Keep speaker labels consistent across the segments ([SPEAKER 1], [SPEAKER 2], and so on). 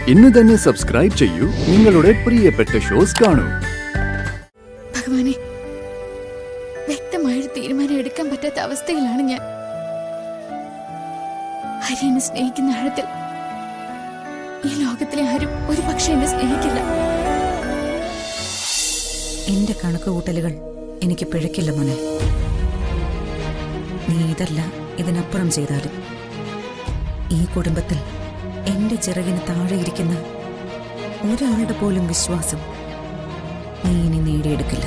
[SPEAKER 1] ഇന്ന് തന്നെ സബ്സ്ക്രൈബ് ചെയ്യൂ, നിങ്ങളുടെ പ്രിയപ്പെട്ട ഷോസ് കാണൂ.
[SPEAKER 2] ഭഗവാനെ, വ്യക്തമായൊരു തീരുമാനം എടുക്കാൻ പറ്റാത്ത അവസ്ഥയിലാണ് ഞാൻ. ഹരിയെ സ്നേഹിക്കുന്ന ആഴത്തിൽ ഈ ലോകത്തിലെ ആരും ഒരു പക്ഷേ എന്നെ സ്നേഹിക്കില്ല.
[SPEAKER 3] എന്റെ കണക്കുകൂട്ടലുകൾ എനിക്ക് പിഴക്കില്ല മോനെ. നീ ഇതല്ല ഇതിനപ്പുറം ചെയ്താലും ഈ കുടുംബത്തിൽ എന്റെ ചിറകിന് താഴെയിരിക്കുന്ന ഒരാളുടെ പോലും വിശ്വാസം നീ ഇനി നേടിയെടുക്കില്ല.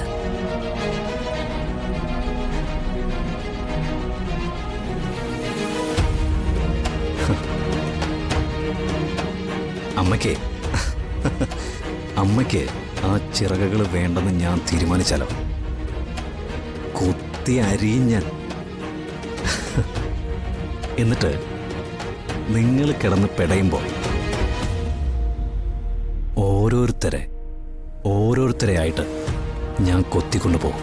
[SPEAKER 4] അമ്മയ്ക്ക് ആ ചിറകുകൾ വേണ്ടെന്ന് ഞാൻ തീരുമാനിച്ചാലോ, കുത്തി അരിയും ഞാൻ. എന്നിട്ട് നിങ്ങൾ കിടന്ന് പെടയുമ്പോൾ ഓരോരുത്തരെ ആയിട്ട് ഞാൻ കൊത്തിക്കൊണ്ടുപോകും.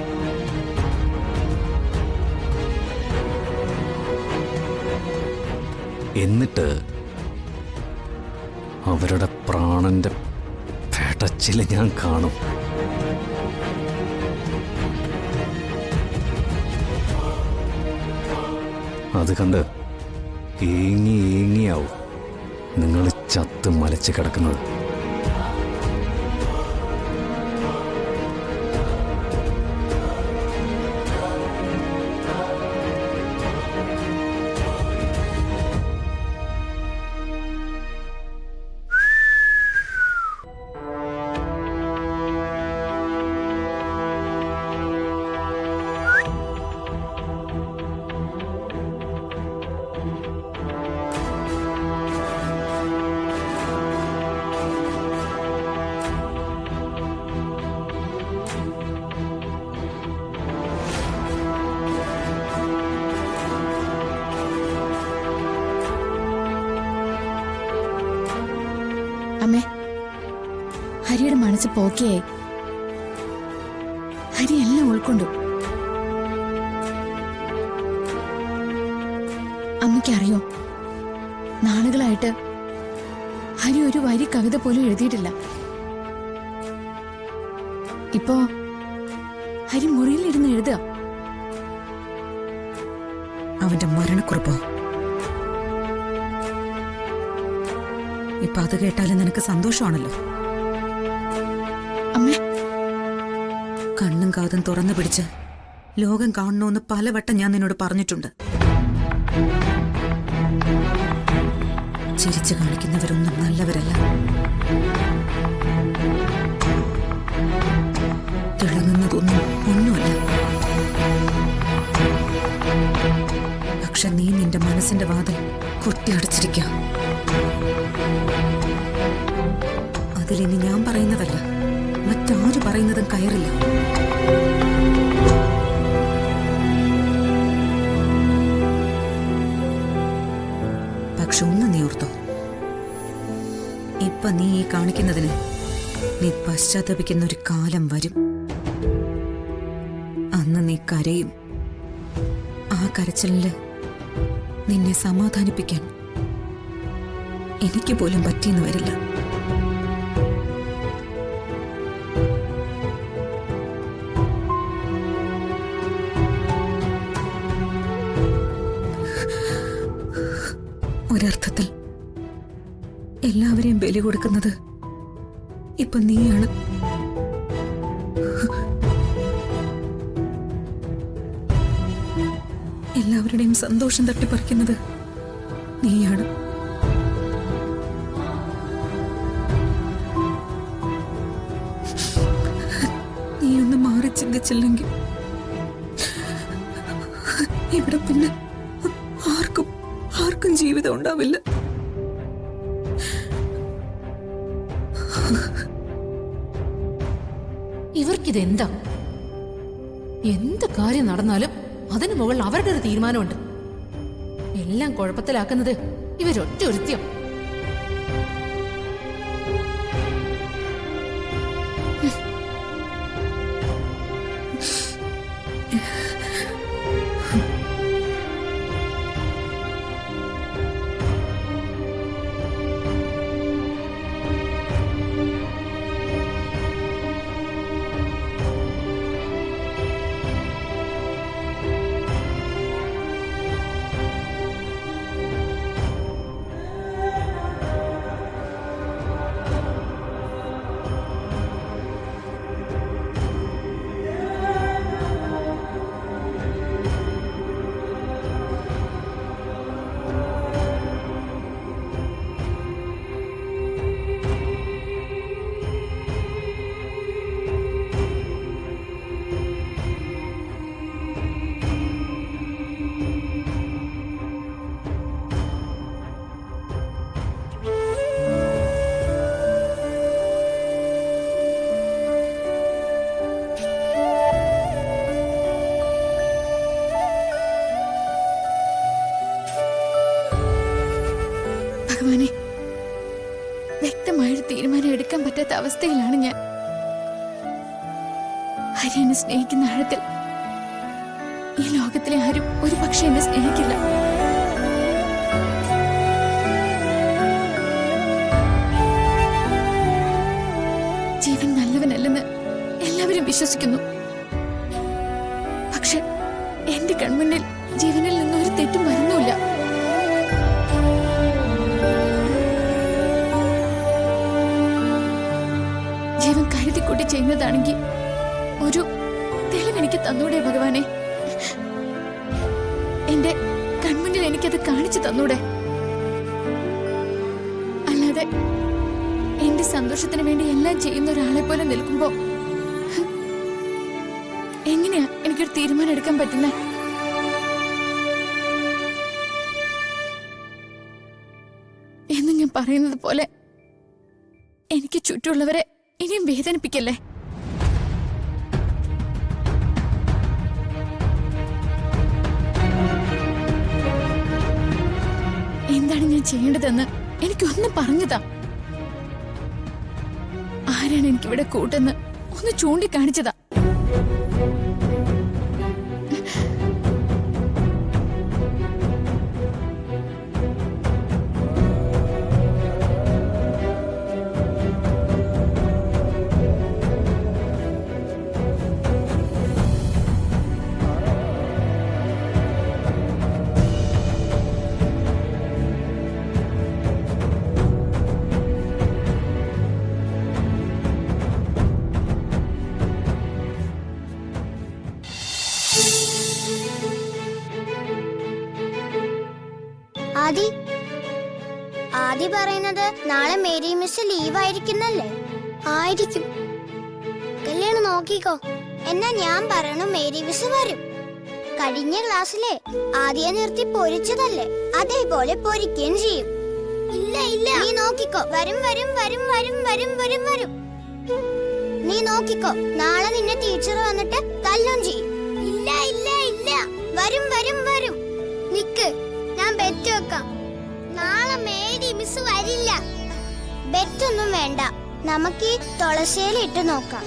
[SPEAKER 4] എന്നിട്ട് അവരുടെ പ്രാണന്റെ പെടച്ചില് ഞാൻ കാണും. അത് കണ്ട് ഏങ്ങിയാവും നിങ്ങൾ ചത്ത് മലച്ച് കിടക്കുന്നത്.
[SPEAKER 2] അമ്മേ, ഹരിയുടെ മനസ്സ് പോക്കിയായി. ഹരി എല്ലാം ഉൾക്കൊണ്ടു. അമ്മയ്ക്കറിയോ, നാളുകളായിട്ട് ഹരി ഒരു വരി കവിത പോലും എഴുതിയിട്ടില്ല. ഇപ്പോ ഹരി മുറിയിലിരുന്ന് എഴുതുക.
[SPEAKER 3] അവന്റെ മരണക്കുറിപ്പോ? ഇപ്പൊ അത് കേട്ടാലും നിനക്ക് സന്തോഷമാണല്ലോ.
[SPEAKER 2] അമ്മേ,
[SPEAKER 3] കണ്ണും കാതും തുറന്നു പിടിച്ച് ലോകം കാണണമെന്ന് പലവട്ടം ഞാൻ നിന്നോട് പറഞ്ഞിട്ടുണ്ട്. ചിരിച്ചു കാണിക്കുന്നവരൊന്നും നല്ലവരല്ല. തിളങ്ങുന്നതൊന്നും ഒന്നുമല്ല. പക്ഷെ നീ നിന്റെ മനസ്സിന്റെ വാതിൽ കൊട്ടിയടച്ചിരിക്കാം. അതിലിനി ഞാൻ പറയുന്നതല്ല, മറ്റാര് പറയുന്നതും കയറില്ല. പക്ഷെ ഒന്ന് നീ ഓർത്തോ, ഇപ്പൊ നീ ഈ കാണിക്കുന്നതിന് നീ പശ്ചാത്തപിക്കുന്ന ഒരു കാലം വരും. അന്ന് നീ കരയും. ആ കരച്ചിലില് നിന്നെ സമാധാനിപ്പിക്കാൻ എനിക്ക് പോലും പറ്റിയെന്ന് വരില്ല. ഒരർത്ഥത്തിൽ എല്ലാവരെയും ബലി കൊടുക്കുന്നത് ഇപ്പൊ നീയാണ്. എല്ലാവരുടെയും സന്തോഷം തട്ടിപ്പറിക്കുന്നത് നീയാണ്. നീ ഒന്ന് മാറി ചിന്തിച്ചില്ലെങ്കിൽ ഇവിടെ പിന്നെ ആർക്കും ജീവിതം ഉണ്ടാവില്ല.
[SPEAKER 5] ഇവർക്കിതെന്താ? എന്ത് കാര്യം നടന്നാലും അതിനു മുകളിൽ അവരുടെ ഒരു തീരുമാനമുണ്ട്. എല്ലാം കുഴപ്പത്തിലാക്കുന്നത് ഇവരൊറ്റ ഒരുത്യം.
[SPEAKER 2] വ്യക്തമായൊരു തീരുമാനം എടുക്കാൻ പറ്റാത്ത അവസ്ഥയിലാണ് ഞാൻ. ഹരി എന്നെ സ്നേഹിക്കുന്ന ആഴത്തിൽ ഈ ലോകത്തിലെ ആരും ഒരു പക്ഷെ എന്നെ സ്നേഹിക്കില്ല. ജീവൻ നല്ലവനല്ലെന്ന് എല്ലാവരും വിശ്വസിക്കുന്നു. പക്ഷെ എന്റെ കൺമുന്നിൽ ജീവനിൽ നിന്നും ഒരു തെറ്റും വരുന്നുമില്ല. ജീവൻ കരുതിക്കൂട്ടി ചെയ്യുന്നതാണെങ്കിൽ ഒരു തെളിവെനിക്ക് തന്നൂടെ ഭഗവാനെ? എന്റെ കൺമുന്നിൽ എനിക്കത് കാണിച്ചു തന്നൂടെ? അല്ലാതെ എന്റെ സന്തോഷത്തിന് വേണ്ടി എല്ലാം ചെയ്യുന്ന ഒരാളെ പോലെ നിൽക്കുമ്പോ എങ്ങനെയാ എനിക്കൊരു തീരുമാനം എടുക്കാൻ പറ്റുന്നേ? എന്ന് ഞാൻ പറയുന്നത് പോലെ എനിക്ക് ചുറ്റുമുള്ളവരെ ഇനിയും വേദനിപ്പിക്കല്ലേ? എന്താണ് ഞാൻ ചെയ്യേണ്ടതെന്ന് എനിക്കൊന്ന് പറഞ്ഞതാ. ആരാണ് എനിക്കിവിടെ കൂട്ടെന്ന് ഒന്ന് ചൂണ്ടിക്കാണിച്ചതാ.
[SPEAKER 6] ആദി പറയുന്നത് നാളെ മേരി മിസ് ലീവ് ആയിരിക്കുന്നല്ലേ? ആയിരിക്കും. കല്യാണം നോക്കിക്കോ. എന്നാ ഞാൻ പറയണു മേരി മിസ് വരും. കഴിഞ്ഞ ക്ലാസ്സിലെ ആദ്യം നിർത്തി പൊരിച്ചതല്ലേ, അതേപോലെ പൊരിക്കുകയും ചെയ്യും. ഇല്ല ഇല്ല, നീ നോക്കിക്കോ. വരും വരും വരും വരും വരും വരും വരും. നീ നോക്കിക്കോ. നാളെ നിന്നെ ടീച്ചർ വന്നിട്ട് തല്ലും ചെയ്യും. ഇല്ല ഇല്ല ഇല്ല, വരും വരും വരും. നിക്ക്, ഞാൻ ബെറ്റ് വെക്കാം. നാളെ മേരി മിസ് വരില്ല. ബെറ്റൊന്നും വേണ്ട, നമുക്ക് ഈ തുളസിയില ഇട്ട് നോക്കാം.